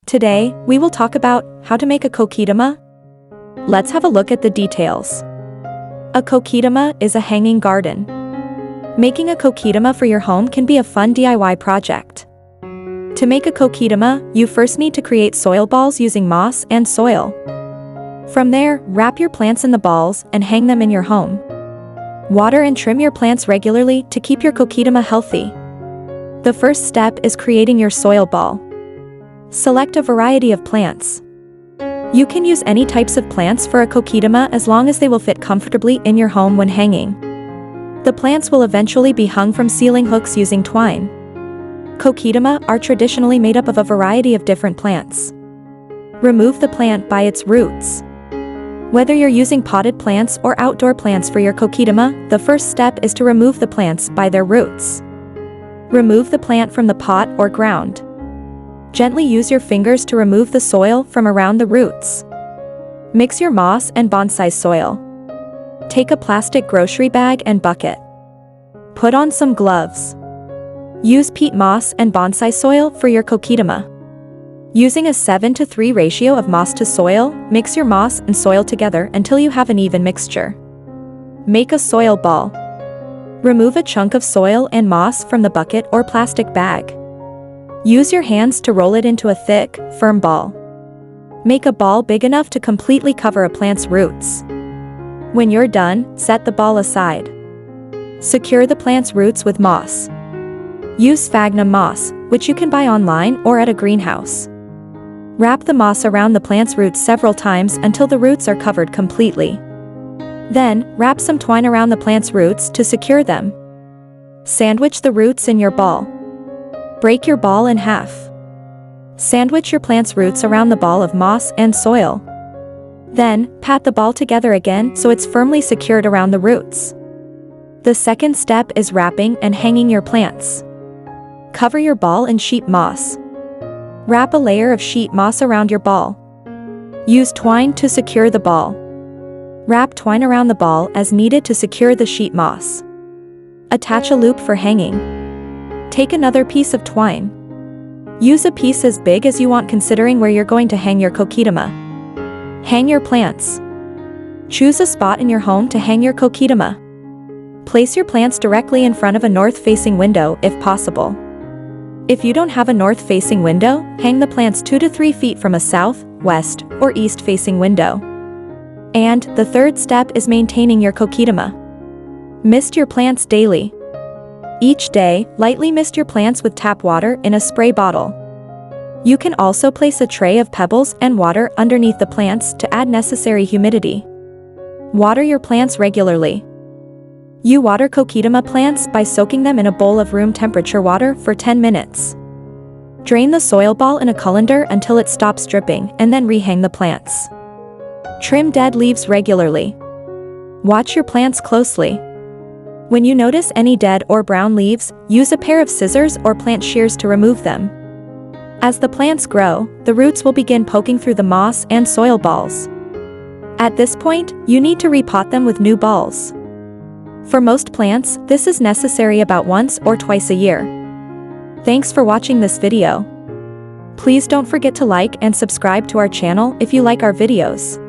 Today, we will talk about how to make a kokedama. Let's have a look at the details. A kokedama is a hanging garden. Making a kokedama for your home can be a fun DIY project. To make a kokedama, you first need to create soil balls using moss and soil. From there, wrap your plants in the balls and hang them in your home. Water and trim your plants regularly to keep your kokedama healthy. The first step is creating your soil ball. Select a variety of plants. You can use any types of plants for a kokedama as long as they will fit comfortably in your home when hanging. The plants will eventually be hung from ceiling hooks using twine. Kokedama are traditionally made up of a variety of different plants. Remove the plant by its roots. Whether you're using potted plants or outdoor plants for your kokedama, the first step is to remove the plants by their roots. Remove the plant from the pot or ground. Gently use your fingers to remove the soil from around the roots. Mix your moss and bonsai soil. Take a plastic grocery bag and bucket. Put on some gloves. Use peat moss and bonsai soil for your kokedama. Using a 7:3 ratio of moss to soil, mix your moss and soil together until you have an even mixture. Make a soil ball. Remove a chunk of soil and moss from the bucket or plastic bag. Use your hands to roll it into a thick, firm ball. Make a ball big enough to completely cover a plant's roots. When you're done, set the ball aside. Secure the plant's roots with moss. Use sphagnum moss, which you can buy online or at a greenhouse. Wrap the moss around the plant's roots several times until the roots are covered completely. Then, wrap some twine around the plant's roots to secure them. Sandwich the roots in your ball. Break your ball in half. Sandwich your plant's roots around the ball of moss and soil. Then, pat the ball together again so it's firmly secured around the roots. The second step is wrapping and hanging your plants. Cover your ball in sheet moss. Wrap a layer of sheet moss around your ball. Use twine to secure the ball. Wrap twine around the ball as needed to secure the sheet moss. Attach a loop for hanging. Take another piece of twine. Use a piece as big as you want considering where you're going to hang your kokedama. Hang your plants. Choose a spot in your home to hang your kokedama. Place your plants directly in front of a north-facing window if possible. If you don't have a north-facing window, hang the plants 2 to 3 feet from a south, west, or east-facing window. And the third step is maintaining your kokedama. Mist your plants daily. Each day, lightly mist your plants with tap water in a spray bottle. You can also place a tray of pebbles and water underneath the plants to add necessary humidity. Water your plants regularly. You water kokedama plants by soaking them in a bowl of room temperature water for 10 minutes. Drain the soil ball in a colander until it stops dripping and then rehang the plants. Trim dead leaves regularly. Watch your plants closely. When you notice any dead or brown leaves, use a pair of scissors or plant shears to remove them. As the plants grow, the roots will begin poking through the moss and soil balls. At this point, you need to repot them with new balls. For most plants, this is necessary about once or twice a year. Thanks for watching this video. Please don't forget to like and subscribe to our channel if you like our videos.